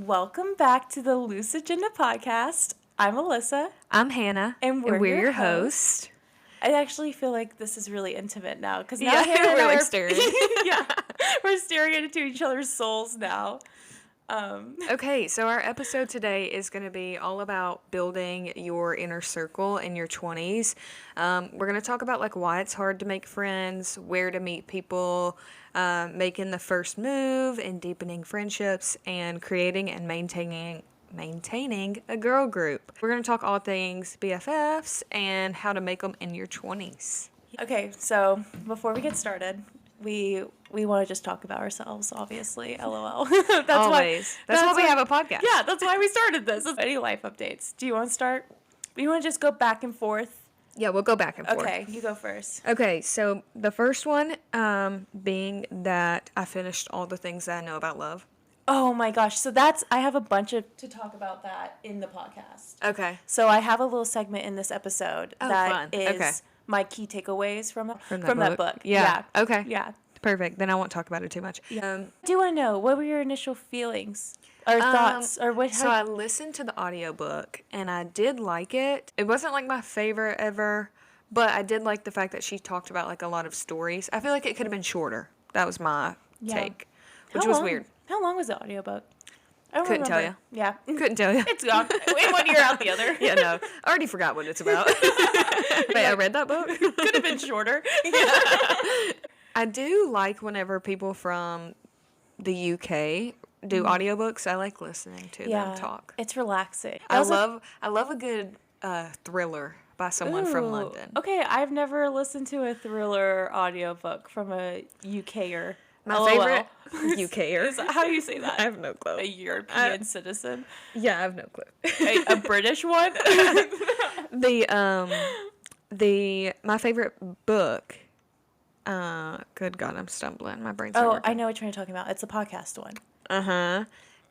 welcome back to the Loose Agenda podcast. I'm Alyssa. I'm Hannah. And we're your host. I actually feel like this is really intimate now because now Yeah, Hannah and we're I like are staring. Yeah, we're staring into each other's souls now. Okay, so our episode today is going to be all about building your inner circle in your 20s. We're going to talk about like why it's hard to make friends, where to meet people, making the first move and deepening friendships, and creating and maintaining a girl group. We're going to talk all things BFFs and how to make them in your 20s. Okay, so before we get started, we want to just talk about ourselves, obviously. LOL. That's Always. That's why we have a podcast. Yeah, that's why we started this. Any life updates? Do you want to start? You want to just go back and forth? Yeah, we'll go back and forth. Okay, you go first. Okay, so the first one being that I finished all the things that I know about love. Oh my gosh. So I have a bunch to talk about that in the podcast. Okay. So I have a little segment in this episode fun. is Okay. my key takeaways from that that book. Yeah. Okay. Yeah. Perfect. Then I won't talk about it too much. I do want to know, what were your initial feelings or thoughts or what? So I listened to the audiobook and I did like it. It wasn't like my favorite ever, but I did like the fact that she talked about like a lot of stories. I feel like it could have been shorter. That was my take, which was weird. How long was the audiobook? I don't Couldn't tell remember. Yeah. Couldn't tell you. It's gone. In one ear, out the other. Yeah, no. I already forgot what it's about. Wait, I read that book? Could have been shorter. I do like whenever people from the UK do audiobooks. I like listening to them talk. It's relaxing. I love a good thriller by someone from Ooh. London. Okay, I've never listened to a thriller audiobook from a UKer. My LOL. favorite UKer. Is that how you say that? I have no clue. A European citizen? Yeah, I have no clue. A British one? My favorite book. Good God, I'm stumbling. My brain's. Oh, I know which one you're talking about. It's the podcast one.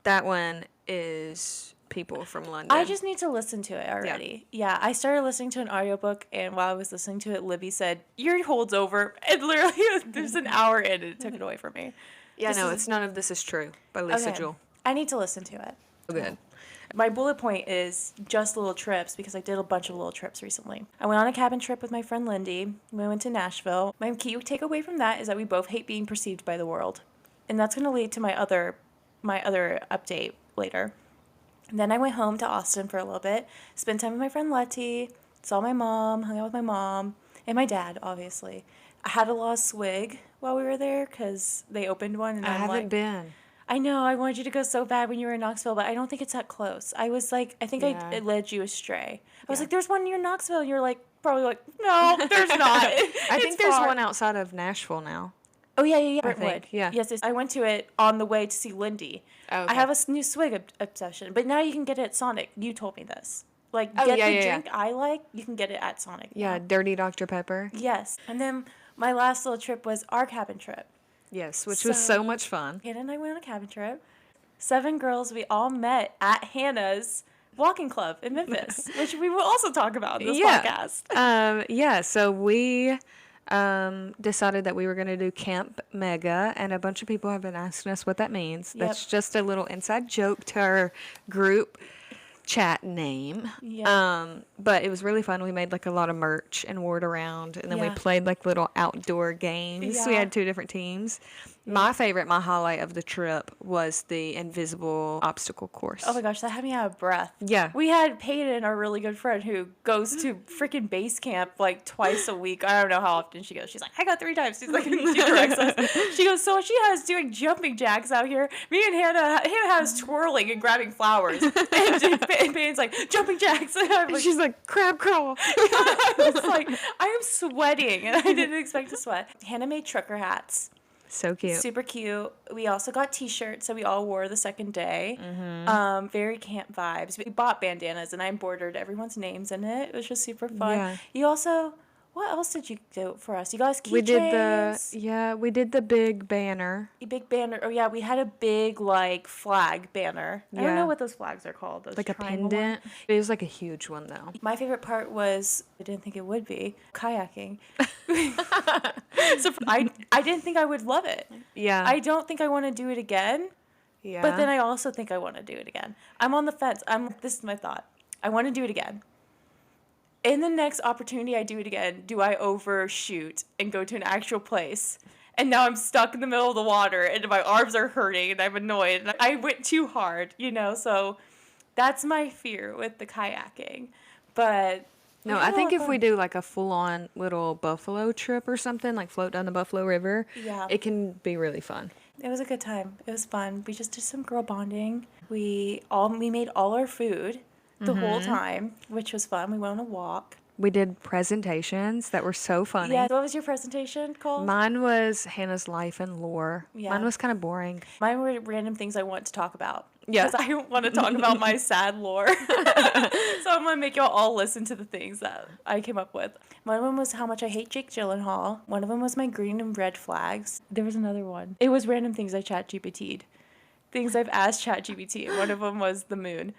That one is People from London. I just need to listen to it already. Yeah, I started listening to an audiobook, and while I was listening to it, Libby said, "Your hold's over." And literally, there's an hour in, and it took it away from me. Yeah, it's None of This Is True by Lisa Jewell. I need to listen to it. Good. My bullet point is just little trips because I did a bunch of little trips recently. I went on a cabin trip with my friend Lindy. We went to Nashville. My key takeaway from that is that we both hate being perceived by the world. And that's going to lead to my other update later. And then I went home to Austin for a little bit, spent time with my friend Letty, saw my mom, hung out with my mom, and my dad, obviously. I had a lost swig while we were there because they opened one. And I haven't been. I know, I wanted you to go so bad when you were in Knoxville, but I don't think it's that close. I was like, I think I led you astray. I was like, there's one near Knoxville, and you're like, probably like, no, there's not. I think there's one outside of Nashville now. Oh, yeah. Brentwood. Yeah. Yes, I went to it on the way to see Lindy. Oh, okay. I have a new swig obsession, but now you can get it at Sonic. You told me this. Like, the drink I like, you can get it at Sonic. Yeah, now. Dirty Dr. Pepper. Yes. And then my last little trip was our cabin trip. Yes, which was so much fun. Hannah and I went on a cabin trip. 7 girls, we all met at Hannah's walking club in Memphis, which we will also talk about in this podcast. So we decided that we were going to do Camp Mega, and a bunch of people have been asking us what that means. Yep. That's just a little inside joke to our group chat name. But it was really fun. We made like a lot of merch and wore it around, and then we played like little outdoor games. We had 2 different teams. My highlight of the trip was the invisible obstacle course. Oh my gosh, that had me out of breath. Yeah. We had Peyton, our really good friend, who goes to freaking base camp like twice a week. I don't know how often she goes. She's like, I go 3 times. She's like, she corrects us. She goes, so she has doing jumping jacks out here. Me and Hannah has twirling and grabbing flowers. And Peyton's like, jumping jacks. And I'm like, she's like, crab crawl. It's like, I am sweating. And I didn't expect to sweat. Hannah made trucker hats. So cute. Super cute. We also got t-shirts that we all wore the second day. Very camp vibes. We bought bandanas and I embroidered everyone's names in it. It was just super fun. Yeah. You also, what else did you do for us? You guys keychains? We did the big banner. A big banner. Oh yeah, we had a big like flag banner. I don't know what those flags are called. Those like a triangle pendant. ones. It was like a huge one though. My favorite part was, I didn't think it would be, kayaking. So I didn't think I would love it. Yeah. I don't think I want to do it again. Yeah. But then I also think I want to do it again. I'm on the fence. This is my thought. I want to do it again. In the next opportunity I do it again, do I overshoot and go to an actual place? And now I'm stuck in the middle of the water and my arms are hurting and I'm annoyed. And I went too hard, So that's my fear with the kayaking. But No, we I had a think lot of if we fun. do like a full on little buffalo trip or something, like float down the Buffalo River, Yeah. it can be really fun. It was a good time. It was fun. We just did some girl bonding. We made all our food the whole time, which was fun. We went on a walk. We did presentations that were so funny. Yeah. What was your presentation called? Mine was Hannah's life and lore. Yeah. Mine was kind of boring. Mine were random things I want to talk about. Yeah. Because I don't want to talk about my sad lore. So I'm going to make y'all all listen to the things that I came up with. One of them was how much I hate Jake Gyllenhaal. One of them was my green and red flags. There was another one. It was random things I ChatGPT'd. Things I've asked ChatGPT. And one of them was the moon.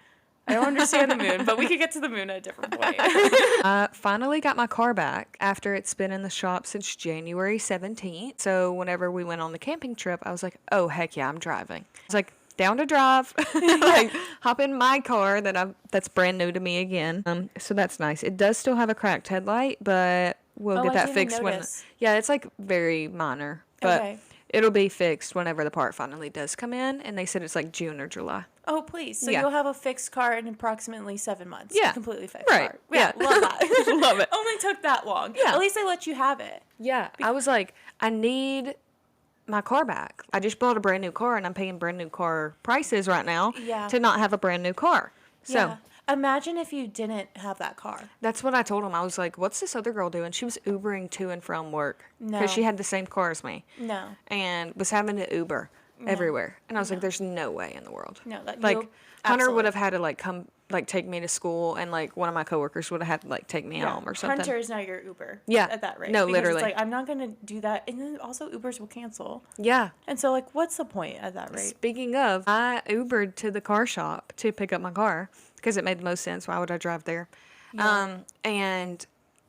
I don't understand the moon, but we could get to the moon at a different point. I finally got my car back after it's been in the shop since January 17th. So whenever we went on the camping trip, I was like, oh, heck yeah, I'm driving. I was like, down to drive. Like, hop in my car that's brand new to me again. So that's nice. It does still have a cracked headlight, but we'll Oh, get I that didn't fixed notice. Yeah, it's like very minor, but Okay. it'll be fixed whenever the part finally does come in. And they said it's like June or July. Oh, please. So Yeah. you'll have a fixed car in approximately 7 months. Yeah. A completely fixed Right. car. Yeah. Love that. Love it. Only took that long. Yeah. At least they let you have it. Yeah, I was like, I need my car back. I just bought a brand new car and I'm paying brand new car prices right now Yeah. to not have a brand new car. So Yeah. Imagine if you didn't have that car. that's what I told him. I was like, what's this other girl doing? She was Ubering to and from work No. because she had the same car as me No. and was having to Uber everywhere. And I was like, there's no way in the world. No, that Like you'll- Hunter absolutely. would have had to like come like take me to school and like one of my coworkers would have had to like take me Yeah. home or something. Hunter is now your Uber. Yeah. At that rate. No, Because literally. It's like, I'm not going to do that. And then also Ubers will cancel. Yeah. And so, like, what's the point at that rate? Speaking of, I Ubered to the car shop to pick up my car because it made the most sense. Why would I drive there? And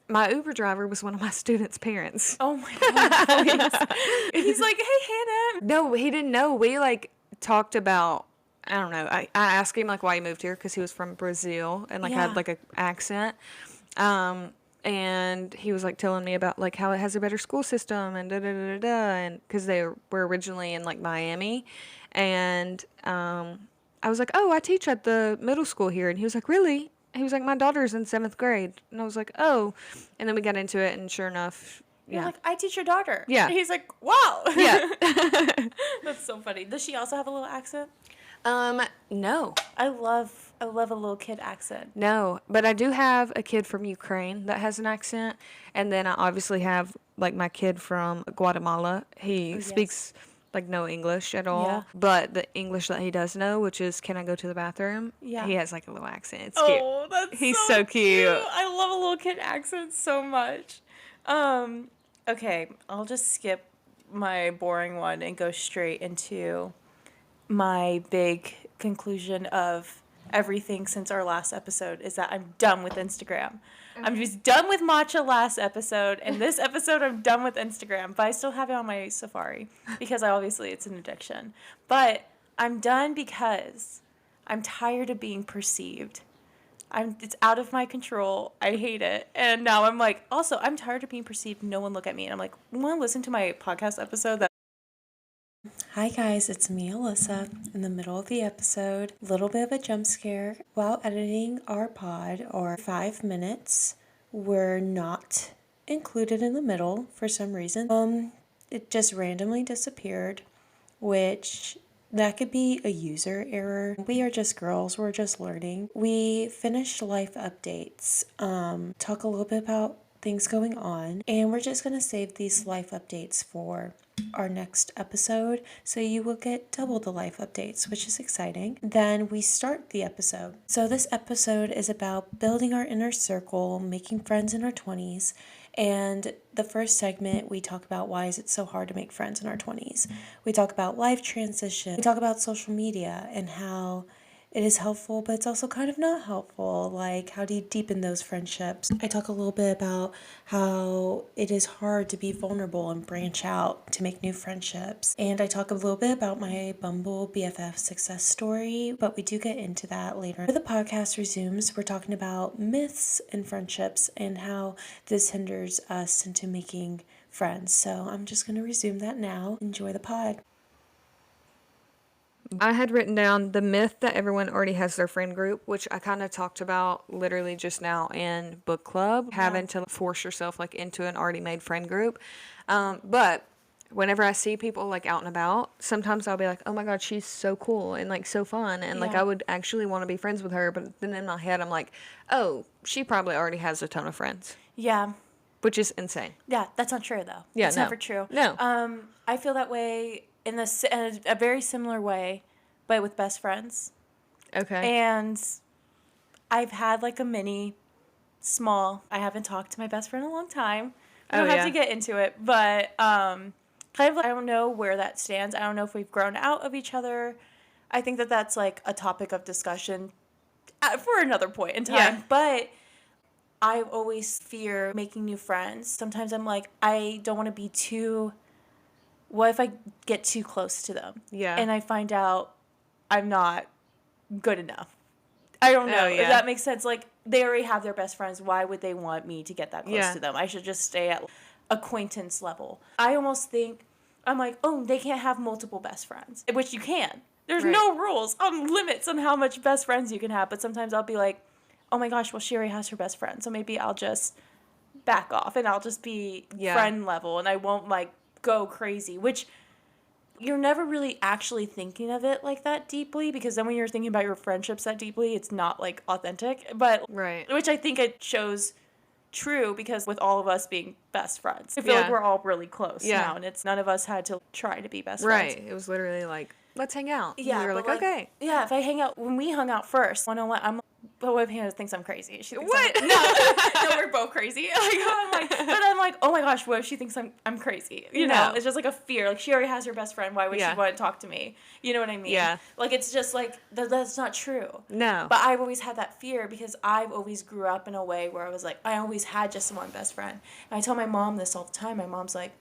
my Uber driver was one of my students' parents. Oh my God. Please. He's like, hey, Hannah. No, he didn't know. We like talked about, I don't know. I asked him like why he moved here because he was from Brazil and like Yeah. had like a accent. And he was like telling me about like how it has a better school system and da da da da da, and because they were originally in like Miami, and I was like, oh, I teach at the middle school here, and he was like, really? He was like, my daughter's in 7th grade, and I was like, oh, and then we got into it, and sure enough, You're yeah, like, I teach your daughter. Yeah. And he's like, wow. yeah, That's so funny. Does she also have a little accent? no. I love a little kid accent. No, but I do have a kid from Ukraine that has an accent, and then I obviously have like my kid from Guatemala. He yes. speaks like no English at all, Yeah. but the English that he does know, which is "Can I go to the bathroom?" Yeah. he has like a little accent. It's cute. Oh, that's He's so cute. I love a little kid accent so much. Okay, I'll just skip my boring one and go straight into my big conclusion of everything since our last episode is that I'm done with Instagram. I'm just done with matcha last episode, and this episode I'm done with Instagram, but I still have it on my Safari because obviously it's an addiction. But I'm done because I'm tired of being perceived. It's out of my control. I hate it. And now I'm like, also, I'm tired of being perceived. No one look at me. And I'm like, you want to listen to my podcast episode that Hi guys, it's me, Alyssa, in the middle of the episode. A little bit of a jump scare. While editing our pod, or 5 minutes were not included in the middle for some reason. It just randomly disappeared, which that could be a user error. We are just girls, we're just learning. We finished life updates, talk a little bit about things going on, and we're just going to save these life updates for our next episode, so you will get double the life updates, which is exciting. Then we start the episode. So this episode is about building our inner circle, making friends in our 20s, and the first segment we talk about why is it so hard to make friends in our 20s. We talk about life transition. We talk about social media and how it is helpful, but it's also kind of not helpful. Like, how do you deepen those friendships? I talk a little bit about how it is hard to be vulnerable and branch out to make new friendships. And I talk a little bit about my Bumble BFF success story, but we do get into that later. When the podcast resumes, we're talking about myths and friendships and how this hinders us into making friends. So I'm just going to resume that now. Enjoy the pod. I had written down the myth that everyone already has their friend group, which I kind of talked about literally just now in book club, having to force yourself like into an already made friend group. But whenever I see people like out and about, sometimes I'll be like, oh my God, she's so cool and like so fun. And like Yeah. I would actually want to be friends with her. But then in my head, I'm like, oh, she probably already has a ton of friends, Yeah. which is insane. Yeah, that's not true though. Yeah, it's no. never true. No. I feel that way in a very similar way, but with best friends. Okay. And I've had like a mini, small. I haven't talked to my best friend in a long time. I don't Oh, have yeah. to get into it, but kind of like, I don't know where that stands. I don't know if we've grown out of each other. I think that that's like a topic of discussion for another point in time. Yeah. But I always fear making new friends. Sometimes I'm like, I don't want to be too. What if I get too close to them? Yeah. And I find out I'm not good enough. I don't know Oh, if yeah. that makes sense. Like, they already have their best friends. Why would they want me to get that close Yeah. to them? I should just stay at acquaintance level. I almost think, I'm like, oh, they can't have multiple best friends, which you can. There's Right. no rules on limits on how much best friends you can have. But sometimes I'll be like, oh my gosh, well, she already has her best friend. So maybe I'll just back off and I'll just be Yeah. friend level and I won't like go crazy, which you're never really actually thinking of it like that deeply, because then when you're thinking about your friendships that deeply, it's not like authentic. But Right. which I think it shows true, because with all of us being best friends, I feel Yeah. like we're all really close Yeah. now, and it's none of us had to try to be best Right. friends. It was literally like, let's hang out. Yeah, We were but, like, okay. Yeah, if I hang out, when we hung out first, one on one, I'm. But what if Hannah thinks I'm crazy? She thinks What? No, we're both crazy. But I'm like, oh my gosh, what if she thinks I'm crazy? You know, No. it's just like a fear. Like, she already has her best friend. Why would Yeah. she want to talk to me? You know what I mean? Yeah. Like, it's just like that's not true. No. But I've always had that fear because I've always grew up in a way where I was like, I always had just one best friend. And I tell my mom this all the time. My mom's like,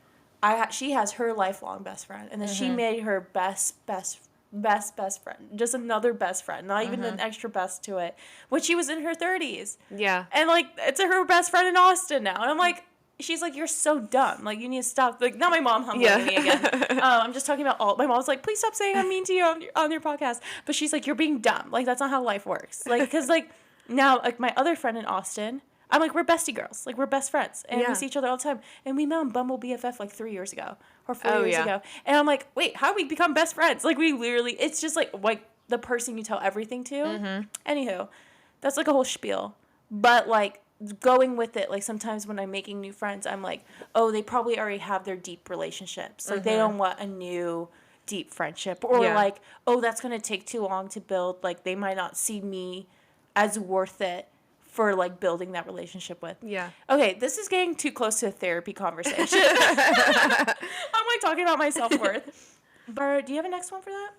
she has her lifelong best friend, and then she made her best friend, just another best friend, not even an extra best to it, when she was in her 30s. Yeah. And like, it's her best friend in Austin now, and I'm like, she's like, you're so dumb, like, you need to stop. Like, not my mom humbling me again. I'm just talking about all. My mom's like, please stop saying I'm mean to you on your podcast, but she's like, you're being dumb, like, that's not how life works, like, because like now, like, my other friend in Austin, I'm like, we're bestie girls. Like, we're best friends. And Yeah. we see each other all the time. And we met on Bumble BFF like 3 years ago. Or 4 Oh, years yeah. ago. And I'm like, wait, how we become best friends? Like, we literally, it's just like the person you tell everything to. Mm-hmm. Anywho, that's like a whole spiel. But like, going with it, like, sometimes when I'm making new friends, I'm like, oh, they probably already have their deep relationships. Like, they don't want a new deep friendship. Or Yeah. like, oh, that's going to take too long to build. Like, they might not see me as worth it for like building that relationship with. Yeah. Okay, this is getting too close to a therapy conversation. I'm like talking about my self-worth. But do you have a next one for that?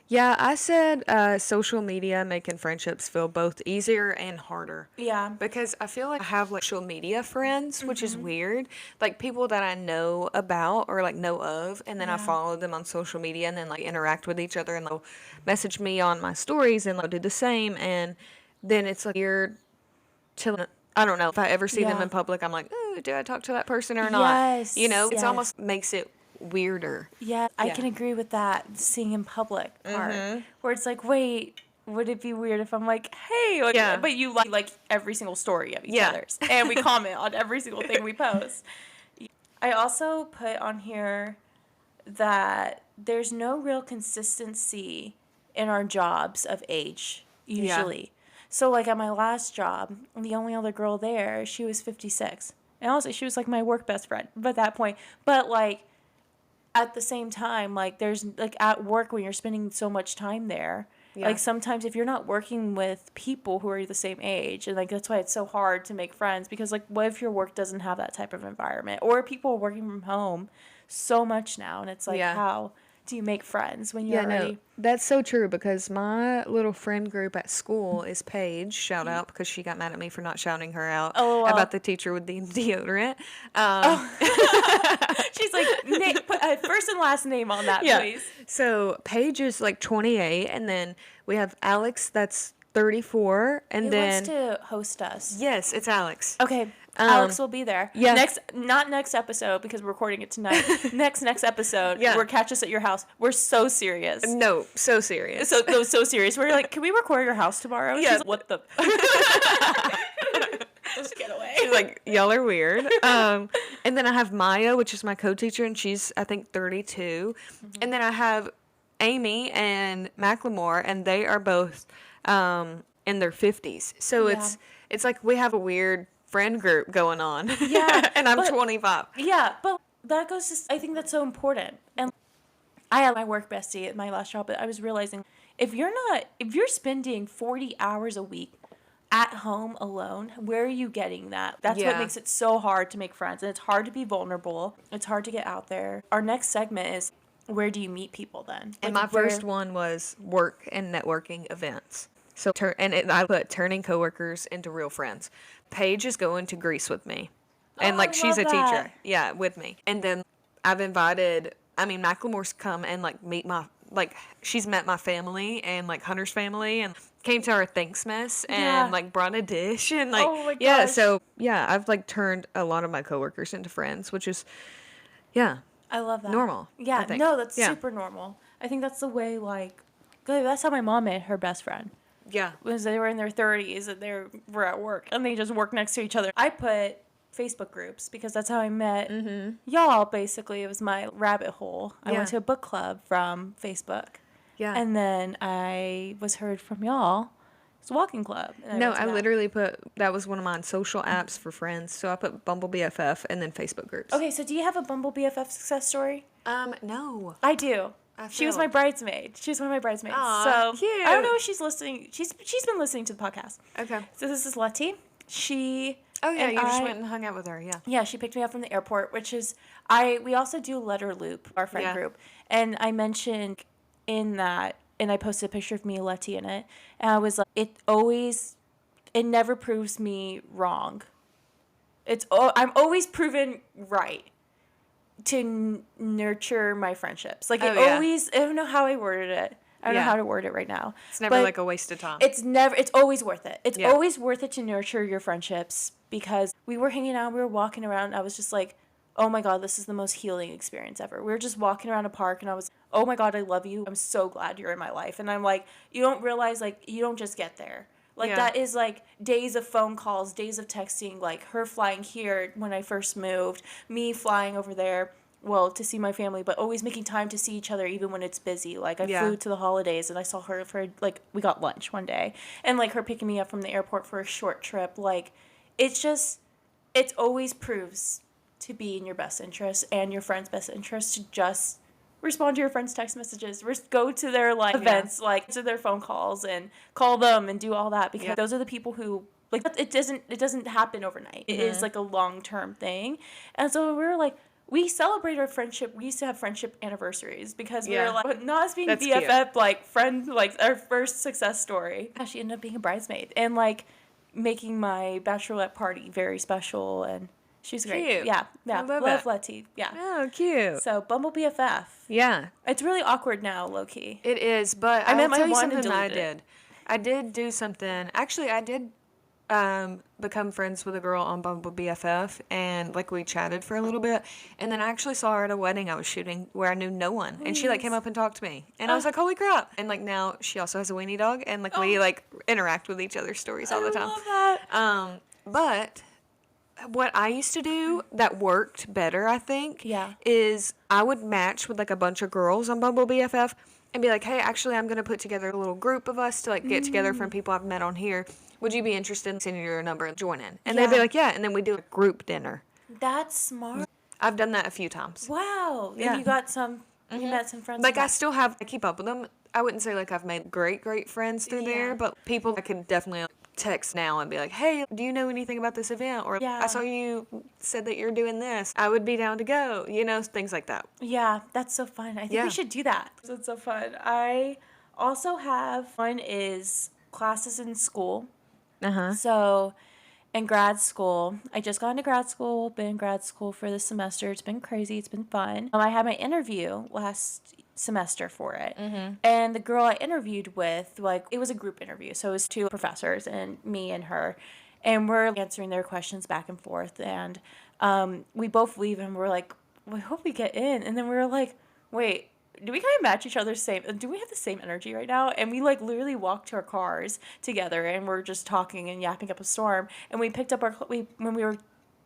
Yeah, I said social media making friendships feel both easier and harder. Yeah. Because I feel like I have like social media friends, which is weird. Like people that I know about or like know of, and then I Yeah. follow them on social media and then like interact with each other and they'll message me on my stories and they'll do the same. And then it's like weird to, I don't know, if I ever see them Yeah. in public, I'm like, oh, do I talk to that person or not? Yes, You know, it's yes. almost makes it weirder. Yeah, I Yeah. can agree with that, seeing in public part. Where it's like, wait, would it be weird if I'm like, hey, like, Yeah. but you like every single story of each Yeah. other's. And we comment on every single thing we post. I also put on here that there's no real consistency in our jobs of age, usually. So, like, at my last job, the only other girl there, she was 56. And honestly, she was, like, my work best friend at that point. But, like, at the same time, like, there's, like, at work when you're spending so much time there, Yeah. like, sometimes if you're not working with people who are the same age, and, like, that's why it's so hard to make friends, because, like, what if your work doesn't have that type of environment? Or people are working from home so much now, and it's like, Yeah. how do you make friends when you're Yeah, no, already... that's so true because my little friend group at school is Paige. Shout out because she got mad at me for not shouting her out LOL. about the teacher with the deodorant. She's like, put a first and last name on that, Yeah. please. So Paige is like 28, and then we have Alex that's 34, and Who then wants to host us? yes, it's Alex. Okay, Alex will be there. yeah. Not next episode because we're recording it tonight. next episode, Yeah. we're catch us at your house. We're so serious. No, so serious. So serious. We're like, can we record at your house tomorrow? Yeah. She's like, what the? Just get away. She's like, y'all are weird. And then I have Maya, which is my co-teacher, and she's, I think, 32. And then I have Amy and Macklemore, and they are both in their 50s. So Yeah. it's like we have a weird friend group going on. Yeah, And I'm but- 25. Yeah, but that goes to, I think that's so important. And I had my work bestie at my last job, but I was realizing if you're spending 40 hours a week at home alone, where are you getting that? That's what Yeah. makes it so hard to make friends. And it's hard to be vulnerable. It's hard to get out there. Our next segment is, where do you meet people then? And Like, my first one was work and networking events. So I put turning coworkers into real friends. Paige is going to Greece with me, and Oh, like I she's a love that. teacher, yeah, with me. And then I've invited. I mean, Macklemore's come and like meet she's met my family and like Hunter's family and came to our Thanksmas and Yeah. like brought a dish and like Oh my yeah. gosh. So yeah, I've like turned a lot of my coworkers into friends, which is yeah. I love that. Normal, Yeah, I think. no, that's Yeah. super normal. I think that's the way, like, that's how my mom met her best friend. Yeah. Was they were in their 30s and they were at work and they just worked next to each other. I put Facebook groups because that's how I met y'all, basically. It was my rabbit hole. I Yeah. went to a book club from Facebook. Yeah. And then I was heard from y'all. It's a walking club. And No, went to I that. literally put that was one of my social apps for friends. So I put Bumble BFF and then Facebook groups. Okay, so do you have a Bumble BFF success story? No. I do. I She was feel- my bridesmaid. She was one of my bridesmaids. Aw, so cute. I don't know if she's listening. She's been listening to the podcast. Okay. So this is Letty. She. Oh yeah, and you just I- went and hung out with her. Yeah. Yeah, she picked me up from the airport, which is we also do Letter Loop, our friend Yeah. group, and I mentioned in that, and I posted a picture of me and Letty in it, and I was like, it never proves me wrong. I'm always proven right to nurture my friendships. Like Oh, yeah. I don't know how I worded it. I don't know Yeah. how to word it right now. It's never But like a waste of time. it's always worth it. It's Yeah. always worth it to nurture your friendships because we were hanging out, we were walking around, and I was just like, oh my God, this is the most healing experience ever. We were just walking around a park and I was, oh my God, I love you. I'm so glad you're in my life. And I'm like, you don't realize, like, you don't just get there. Like, Yeah. that is, like, days of phone calls, days of texting, like, her flying here when I first moved, me flying over there, well, to see my family, but always making time to see each other even when it's busy. Like, I Yeah. flew to the holidays and I saw her for, like, we got lunch one day. And, like, her picking me up from the airport for a short trip. Like, it's just, it always proves to be in your best interest and your friend's best interest to just respond to your friends' text messages, go to their like events, like to their phone calls and call them and do all that because those are the people who like it doesn't happen overnight. It is like a long-term thing. And so we were like, we celebrate our friendship. We used to have friendship anniversaries because we were like, not as being That's BFF, cute. like friend, like our first success story. She ended up being a bridesmaid and like making my bachelorette party very special, and she's great. Cute. Yeah. I love Love it. Letty. Yeah. Oh, cute. So Bumble BFF. Yeah, It's really awkward now, low key. it is. But I I met will my tell you one and something I deleted it. did. I did do something. Actually, I did become friends with a girl on Bumble BFF, and like we chatted for a little bit, and then I actually saw her at a wedding I was shooting where I knew no one, and she like came up and talked to me, and I was like, holy crap! And like now she also has a weenie dog, and like we like interact with each other's stories all the time. I love that. But what I used to do that worked better, I think, Yeah. is I would match with like a bunch of girls on Bumble BFF and be like, hey, actually, I'm going to put together a little group of us to like get together from people I've met on here. Would you be interested in sending your number and join in? And they'd be Yeah. like, yeah. And then we do a group dinner. That's smart. I've done that a few times. Wow. Yeah. And you got some, you met some friends. Like from I that. still have, I keep up with them. I wouldn't say like I've made great friends through Yeah. there, but people I can definitely text now and be like, hey, do you know anything about this event? Or Yeah. I saw you said that you're doing this. I would be down to go. Things like that. Yeah, that's so fun. I think Yeah. we should do that. It's so fun. I also have one is classes in school. Uh-huh. So in grad school, I just got into grad school, been in grad school for this semester. It's been crazy. It's been fun. I had my interview last semester for it. And the girl I interviewed with, like, it was a group interview. So it was two professors and me and her. And we're answering their questions back and forth. And we both leave and we're like, we hope we get in. And then we were like, wait, do we kind of match each other's do we have the same energy right now? And we like literally walked to our cars together and we're just talking and yapping up a storm. And we picked up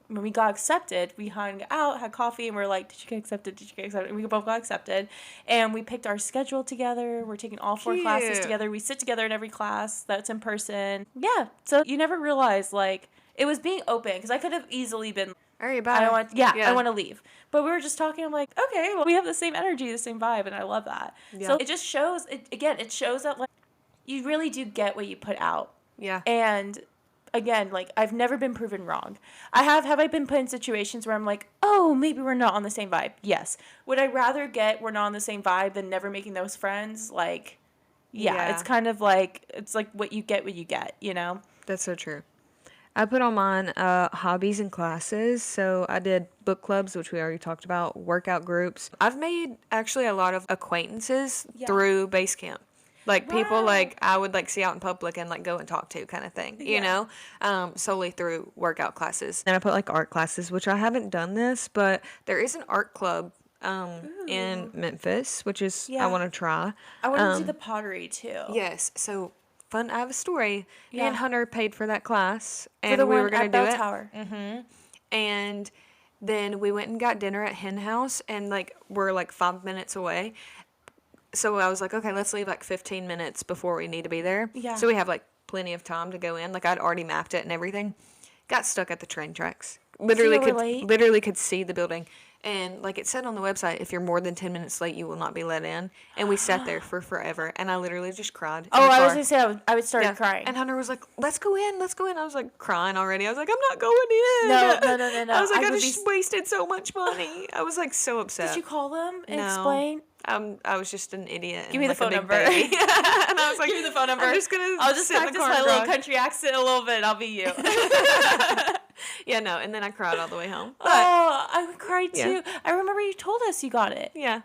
when we got accepted, we hung out, had coffee, and we're like, did you get accepted? Did you get accepted? And we both got accepted. And we picked our schedule together. We're taking all 4 classes Cute. together. We sit together in every class that's in person. Yeah. So you never realize, like, it was being open because I could have easily been, All right, bye. I want to leave. But we were just talking. I'm like, okay, well, we have the same energy, the same vibe, and I love that. Yeah. So it just shows, it shows that, like, you really do get what you put out. Yeah. And again, like, I've never been proven wrong. Have I been put in situations where I'm like, oh, maybe we're not on the same vibe? Yes. Would I rather we're not on the same vibe than never making those friends? Like, yeah. It's kind of like, it's like what you get, That's so true. I put on mine hobbies and classes. So I did book clubs, which we already talked about, workout groups. I've made actually a lot of acquaintances through base camp. Like people like I would like see out in public and like go and talk to kind of thing, solely through workout classes. And I put like art classes, which I haven't done this, but there is an art club in Memphis, which is I want to try. I want to do the pottery too. Yes. So fun. I have a story. Me and Yeah. Hunter paid for that class and For the we one were going at to do Bell it. Tower. And then we went and got dinner at Hen House and like we're like 5 minutes away. So I was like, okay, let's leave like 15 minutes before we need to be there. Yeah. So we have like plenty of time to go in. Like I'd already mapped it and everything. Got stuck at the train tracks. Literally could see the building. And like it said on the website, if you're more than 10 minutes late, you will not be let in. And we sat there for forever. And I literally just cried. Oh, I was going to say, I would start crying. And Hunter was like, let's go in. I was like crying already. I was like, I'm not going in. No. I was like, I just wasted so much money. I was like so upset. Did you call them and No. explain? I was just an idiot. Give me the phone number. And I was like, Give me the phone number. I'm just gonna. I'll just sit in the practice car my and little cry. country accent a little bit. I'll be you. Yeah, no. And then I cried all the way home. But, Oh, I cried too. Yeah. I remember you told us you got it. yeah.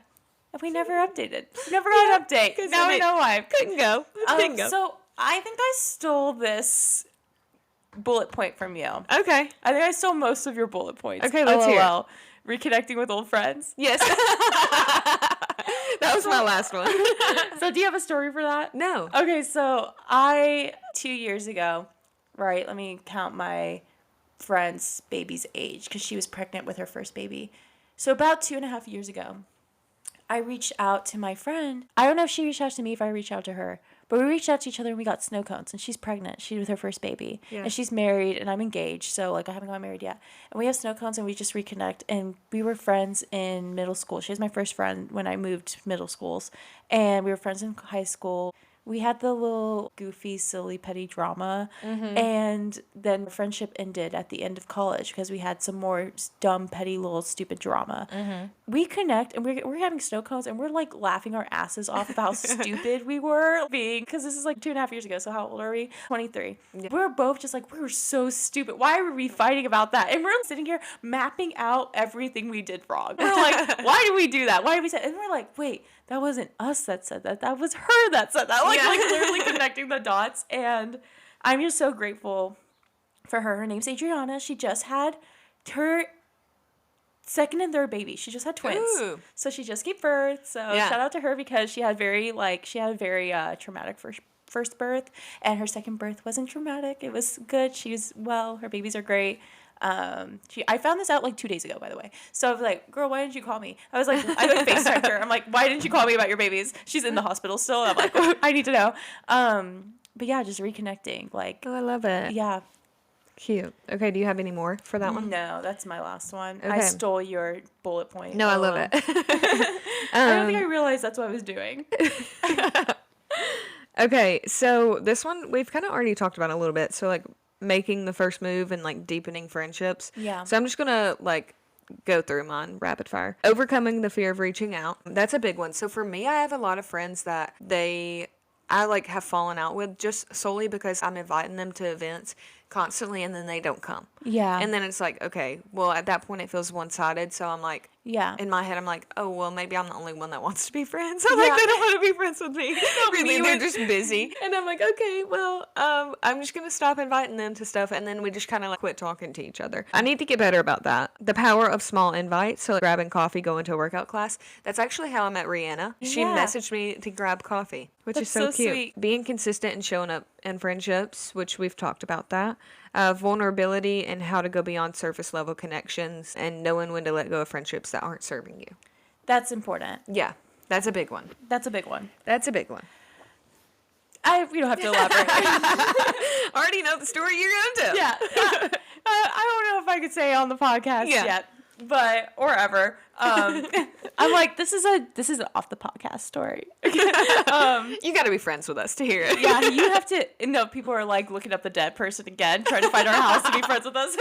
And we never updated. We never got an update. 'cause Now then we know why. Couldn't go. Couldn't go. So I think I stole this bullet point from you. Okay. I think I stole most of your bullet points. Okay, let's hear it. LOL. Reconnecting with old friends. Yes. That was my last one. So do you have a story for that? No. Okay, so 2 years ago, right, let me count my friend's baby's age because she was pregnant with her first baby. So about 2.5 years ago, I reached out to my friend. I don't know if she reached out to me, if I reached out to her, but we reached out to each other and we got snow cones, and she's pregnant. She's with her first baby. Yeah. And she's married and I'm engaged, so like I haven't got married yet. And we have snow cones and we just reconnect, and we were friends in middle school. She was my first friend when I moved to middle schools, and we were friends in high school. We had the little goofy, silly, petty drama, and then friendship ended at the end of college because we had some more dumb, petty, little, stupid drama. We connect, and we're having snow cones, and we're like laughing our asses off about how stupid we were being, because this is like 2.5 years ago. So how old are we? 23. Yeah. We're both just like, we were so stupid. Why were we fighting about that? And we're sitting here mapping out everything we did wrong. We're like, why did we do that? Why did we say? And we're like, wait. That wasn't us that said that. That was her that said that. Like literally connecting the dots. And I'm just so grateful for her. Her name's Adriana. She just had her second and third baby. She just had twins. Ooh. So she just gave birth. So shout out to her because she had a very traumatic first birth. And her second birth wasn't traumatic. It was good. She was well. Her babies are great. I found this out like 2 days ago, by the way. So I was like, girl, why didn't you call me? I FaceTimed her. I'm like, why didn't you call me about your babies? She's in the hospital still. I'm like, I need to know. But yeah, just reconnecting. Like, Oh, I love it. yeah. Cute. Okay, do you have any more for that one? No, that's my last one. I Okay. stole your bullet point. No, I love it. I don't think I realized that's what I was doing. Okay, so this one we've kind of already talked about a little bit. So like making the first move and like deepening friendships. Yeah. So I'm just gonna like go through mine rapid fire. Overcoming the fear of reaching out. That's a big one. So for me, I have a lot of friends that I like have fallen out with just solely because I'm inviting them to events constantly and then they don't come. Yeah. And then it's like, okay, well at that point it feels one-sided. So I'm like, Yeah. in my head, I'm like, oh, well, maybe I'm the only one that wants to be friends. I'm like, they don't want to be friends with me. Really, they're just busy. And I'm like, okay, well, I'm just going to stop inviting them to stuff. And then we just kind of like quit talking to each other. I need to get better about that. The power of small invites. So like, grabbing coffee, going to a workout class. That's actually how I met Rihanna. She Yeah. messaged me to grab coffee, which is so That's so cute. sweet. Being consistent and showing up in friendships, which we've talked about that. Vulnerability and how to go beyond surface level connections and knowing when to let go of friendships that aren't serving you. That's important. Yeah, that's a big one. That's a big one. That's a big one. We don't have to elaborate. I already know the story you're going to tell. Yeah. I don't know if I could say it on the podcast yet, but or ever. I'm like, this is an off the podcast story. You got to be friends with us to hear it. Yeah, you have to. No, people are like looking up the dead person again, trying to find our house to be friends with us.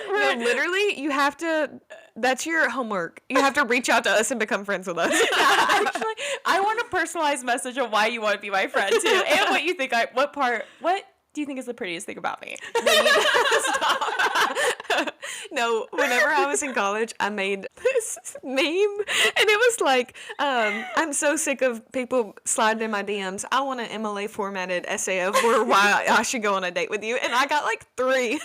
No, literally, you have to. That's your homework. You have to reach out to us and become friends with us. Yeah, actually, I want a personalized message of why you want to be my friend too, and what you think. What do you think is the prettiest thing about me? No, whenever I was in college, I made this meme, and it was like, I'm so sick of people sliding in my DMs. I want an MLA formatted essay of why I should go on a date with you, and I got like 3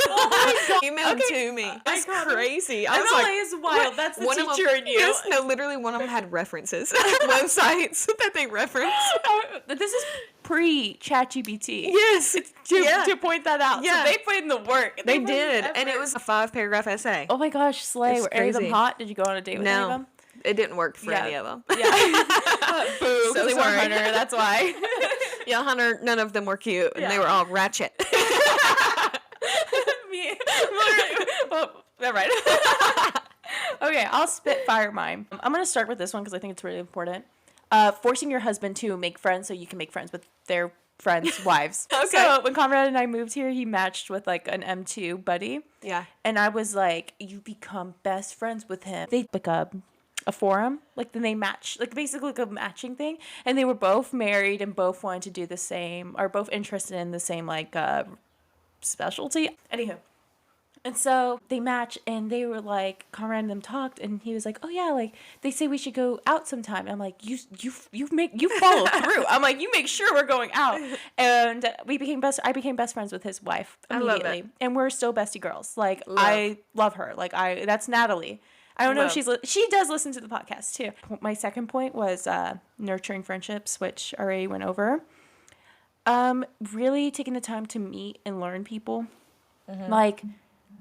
emailed to me. It's crazy. I was MLA like, is wild. That's the one of teacher them, in you. Yes, no, literally one of them had references, websites that they reference. This is pre-ChatGPT. Yes, To point that out. Yeah. So they put in the work. They put in did, the and it effort. was a 5-paragraph essay. Oh my gosh, slay. It's Were any of them crazy. hot? Did you go on a date with any of No, them? it didn't work for Yeah. any of them. Yeah. Boo, So they were sorry. Hunter, that's why. Yeah, Hunter, none of them were cute, and they Yeah. were all ratchet. Me. Well, never mind. Okay, I'll spitfire mine. I'm going to start with this one because I think it's really important. Forcing your husband to make friends so you can make friends with their friends' wives. Okay. So when Conrad and I moved here, he matched with like an M2 buddy. Yeah. And I was like, you become best friends with him. They like a forum, like then they match, like basically like a matching thing. And they were both married and both wanted to do the same, or both interested in the same like specialty. Anywho. And so they match and they were like, Conrad and them talked and he was like, oh yeah, like they say we should go out sometime. And I'm like, you follow through. I'm like, you make sure we're going out. And I became best friends with his wife I love immediately. it. And we're still bestie girls. Like Love. I love her. Like that's Natalie. I don't know if Love. she does listen to the podcast too. My second point was nurturing friendships, which I already went over. Really taking the time to meet and learn people. Like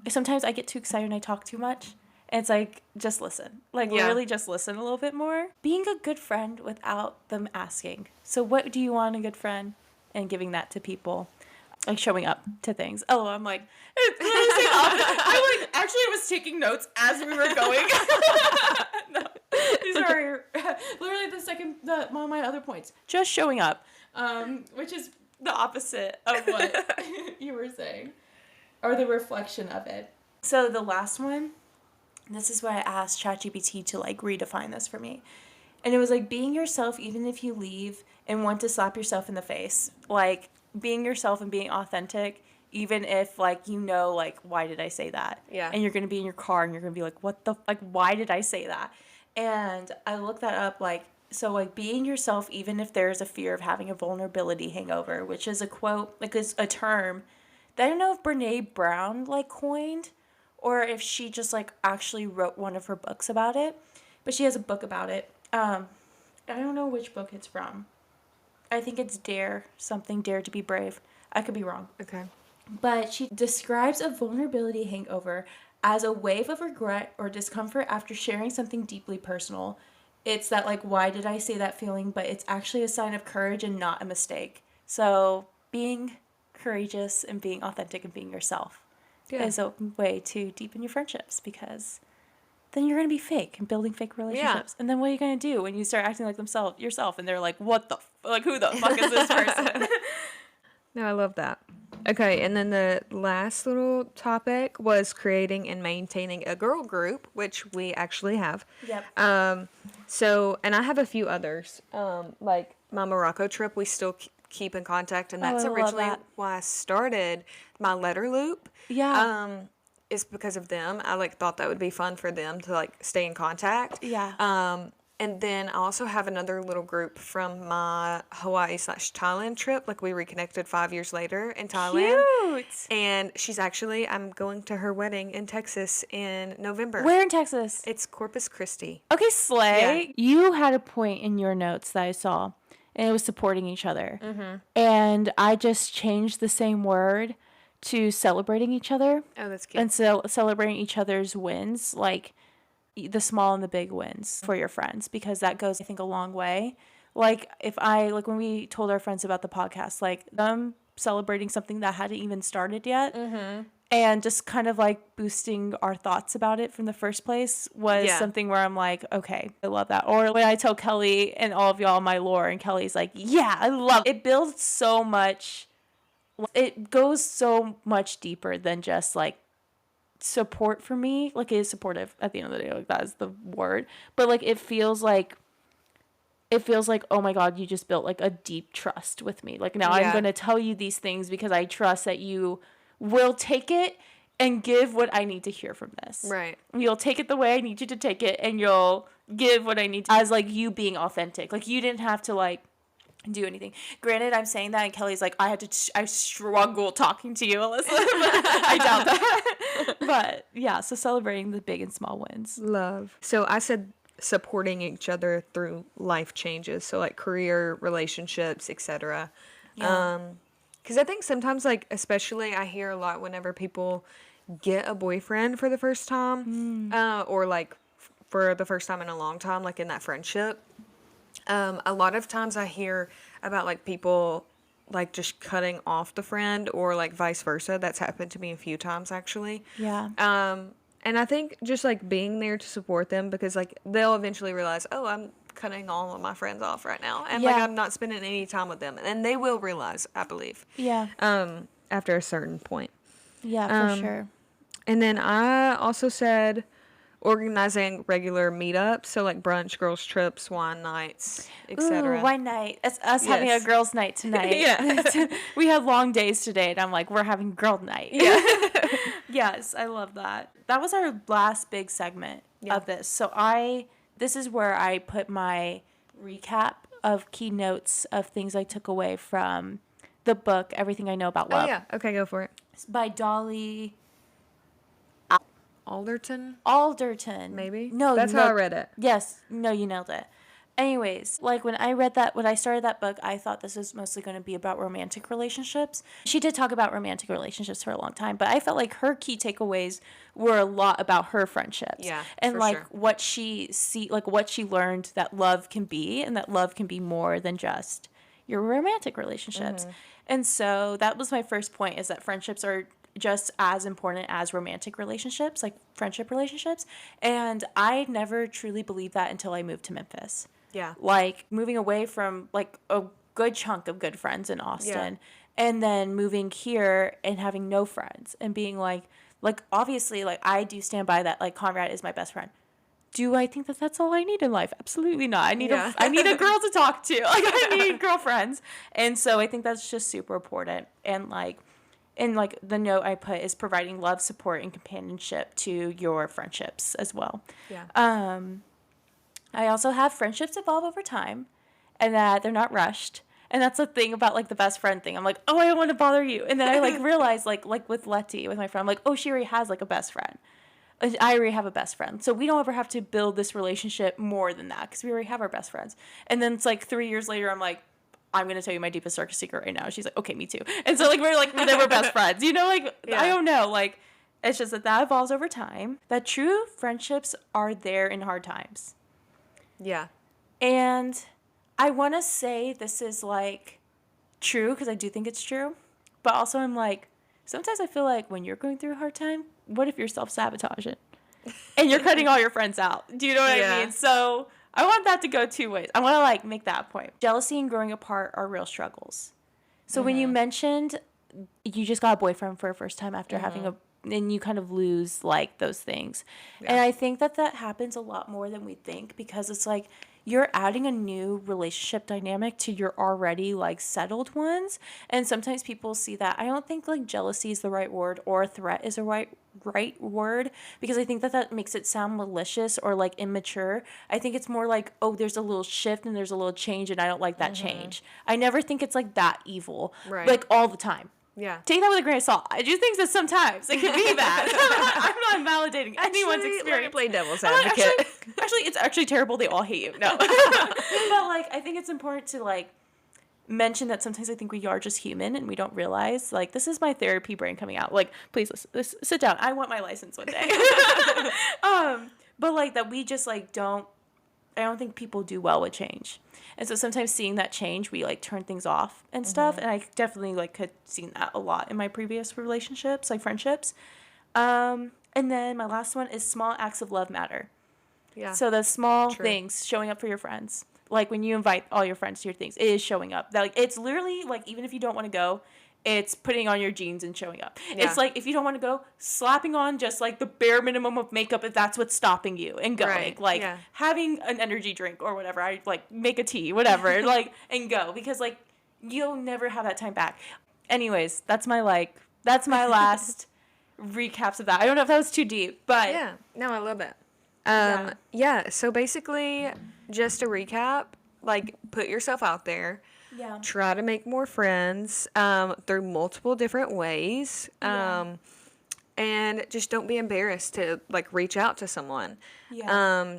sometimes I get too excited and I talk too much. And it's like, just listen. Like, Yeah. literally just listen a little bit more. Being a good friend without them asking. So what do you want in a good friend? And giving that to people. Like, showing up to things. Oh, I'm like, it's literally the opposite. I like, actually was taking notes as we were going. No, these are literally one of my other points. Just showing up. Which is the opposite of what you were saying. Or the reflection of it. So the last one, this is where I asked ChatGPT to like redefine this for me. And it was like being yourself even if you leave and want to slap yourself in the face. Like being yourself and being authentic even if like like why did I say that? Yeah. And you're going to be in your car and you're going to be like why did I say that? And I looked that up so like being yourself even if there's a fear of having a vulnerability hangover, which is a quote, like is a term that I don't know if Brene Brown like coined or if she just like actually wrote one of her books about it, but she has a book about it. I don't know which book it's from. I think it's Dare to be Brave. I could be wrong. Okay. But she describes a vulnerability hangover as a wave of regret or discomfort after sharing something deeply personal. It's that like, why did I say that feeling? But it's actually a sign of courage and not a mistake. So being courageous and being authentic and being yourself is a way to deepen your friendships because then you're going to be fake and building fake relationships. And then what are you going to do when you start acting like yourself and they're like, what the, like, who the fuck is this person? No, I love that. Okay, and then the last little topic was creating and maintaining a girl group, which we actually have. Yep. So, and I have a few others. Like my Morocco trip, we still keep in contact, and that's I love originally that. why I started my letter loop. Yeah. Is because of them. I like thought that would be fun for them to like stay in contact. Yeah. And then I also have another little group from my Hawaii/Thailand trip. Like we reconnected 5 years later in Thailand. Cute. And I'm going to her wedding in Texas in November. Where in Texas? It's Corpus Christi. Okay, Slay. Yeah. You had a point in your notes that I saw, and it was supporting each other. Mm-hmm. And I just changed the same word to celebrating each other. Oh, that's cute. And so celebrating each other's wins, like the small and the big wins for your friends, because that goes, I think, a long way. Like when we told our friends about the podcast, like them celebrating something that hadn't even started yet. Mm-hmm. And just kind of like boosting our thoughts about it from the first place was something where I'm like, okay, I love that. Or when I tell Kelly and all of y'all my lore, and Kelly's like, yeah, I love it. It builds so much. It goes so much deeper than just like support for me. Like, it is supportive at the end of the day. Like, that is the word. But like, it feels like, oh my God, you just built like a deep trust with me. Like, now I'm going to tell you these things because I trust that you will take it and give what I need to hear from this. Right. You'll take it the way I need you to take it, and you'll give what I need to, as like you being authentic. Like, you didn't have to like do anything. Granted, I'm saying that, and Kelly's like, I struggle talking to you, Alyssa. But I doubt that. But yeah, so celebrating the big and small wins. Love. So I said supporting each other through life changes, so like career, relationships, etc. Yeah. Because I think sometimes, like, especially I hear a lot whenever people get a boyfriend for the first time, or like for the first time in a long time, like in that friendship. A lot of times I hear about like people like just cutting off the friend, or like vice versa. That's happened to me a few times actually. Yeah. And I think just like being there to support them, because like they'll eventually realize, oh, I'm cutting all of my friends off right now, and like I'm not spending any time with them, and they will realize, I believe. Yeah. After a certain point. Yeah, for sure. And then I also said organizing regular meetups, so like brunch, girls trips, wine nights, etc. Ooh, wine night. It's us having a girls' night tonight. Yeah. We had long days today, and I'm like, we're having girl night. Yeah. Yes, I love that. That was our last big segment of this. So this is where I put my recap of key notes of things I took away from the book, Everything I Know About Love. Oh yeah. Okay, go for it. It's by Dolly Alderton, maybe? No, that's how I read it. Yes. No, you nailed it. Anyways, like when I started that book, I thought this was mostly going to be about romantic relationships. She did talk about romantic relationships for a long time, but I felt like her key takeaways were a lot about her friendships. Yeah, and for like sure. what she learned that love can be, and that love can be more than just your romantic relationships. And so that was my first point, is that friendships are just as important as romantic relationships, like friendship relationships. And I never truly believed that until I moved to Memphis. Yeah. Like moving away from like a good chunk of good friends in Austin, and then moving here and having no friends, and being like obviously, like, I do stand by that, like, Conrad is my best friend. Do I think that that's all I need in life? Absolutely not. I need a girl to talk to. Like, I need girlfriends. And so I think that's just super important. And like the note I put is providing love, support, and companionship to your friendships as well. Yeah. I also have friendships evolve over time, and that they're not rushed. And that's the thing about like the best friend thing. I'm like, oh, I don't want to bother you. And then I like realize like with Letty, with my friend, I'm like, oh, she already has like a best friend. I already have a best friend. So we don't ever have to build this relationship more than that, because we already have our best friends. And then it's like 3 years later, I'm like, I'm going to tell you my deepest, darkest secret right now. She's like, okay, me too. And so like, we're best friends, you know, like, I don't know. Like, it's just that evolves over time, that true friendships are there in hard times. Yeah. And I want to say this is like true, because I do think it's true. But also I'm like, sometimes I feel like when you're going through a hard time, what if you're self-sabotaging? and you're cutting all your friends out. Do you know what Yeah. I mean? So I want that to go two ways. I want to like make that point. Jealousy and growing apart are real struggles. So when you mentioned you just got a boyfriend for a first time after having a, and you kind of lose like those things. And I think that happens a lot more than we think, because it's like you're adding a new relationship dynamic to your already like settled ones. And sometimes people see that. I don't think like jealousy is the right word, or threat is a right word, because I think that makes it sound malicious or like immature. I think it's more like, oh, there's a little shift and there's a little change and I don't like that change. I never think it's like that evil, Right. like all the time. Yeah. Take that with a grain of salt. I do think that sometimes it can be that. I'm not validating anyone's Let me experience. play devil's I'm like, advocate. actually, it's actually terrible. They all hate you. No. But like, I think it's important to like mention that sometimes I think we are just human and we don't realize, like, this is my therapy brain coming out. Like, please listen, sit down. I want my license one day. But like that we just like I don't think people do well with change. And so sometimes seeing that change, we like turn things off and stuff. And I definitely like had seen that a lot in my previous relationships, like friendships. And then my last one is small acts of love matter. Yeah. So the small True. things, showing up for your friends. Like when you invite all your friends to your things, it is showing up. That, like, it's literally like, even if you don't want to go, it's putting on your jeans and showing up. Yeah. It's like, if you don't want to go, slapping on just like the bare minimum of makeup if that's what's stopping you, and going. Right. Like Yeah. having an energy drink or whatever. I like make a tea, whatever, like, and go, because like you'll never have that time back. Anyways, that's my last recaps of that. I don't know if that was too deep, but Yeah. No, I love it. Yeah. Yeah. So basically, just to recap, like, put yourself out there. yeah. Try to make more friends through multiple different ways. Yeah. And just don't be embarrassed to, like, reach out to someone. Yeah.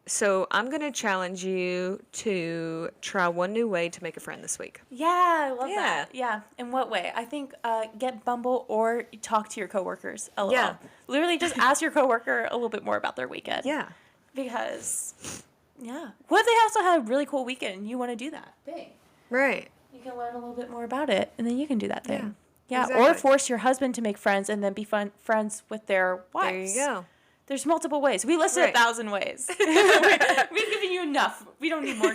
So I'm going to challenge you to try one new way to make a friend this week. Yeah, I love Yeah. that. Yeah. In what way? I think get Bumble or talk to your coworkers. LOL. Yeah. Literally just ask your coworker a little bit more about their weekend. Yeah. Because, yeah. What if they also had a really cool weekend and you want to do that thing? Right. You can learn a little bit more about it, and then you can do that thing. Yeah. Or exactly. force your husband to make friends and then be friends with their wives. There you go. There's multiple ways. We listed Right. 1,000 ways. We've given you enough. We don't need more.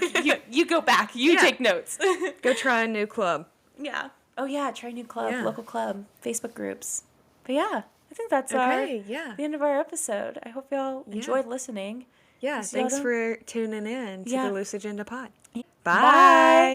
You go back. You Yeah. take notes. Go try a new club. Yeah. Oh, yeah. Try a new club, Yeah. local club, Facebook groups. But yeah, I think that's Okay, yeah. the end of our episode. I hope y'all enjoyed listening. Yeah, See y'all thanks then. for tuning in to Yeah. the Loose Agenda Pod. Bye. Bye.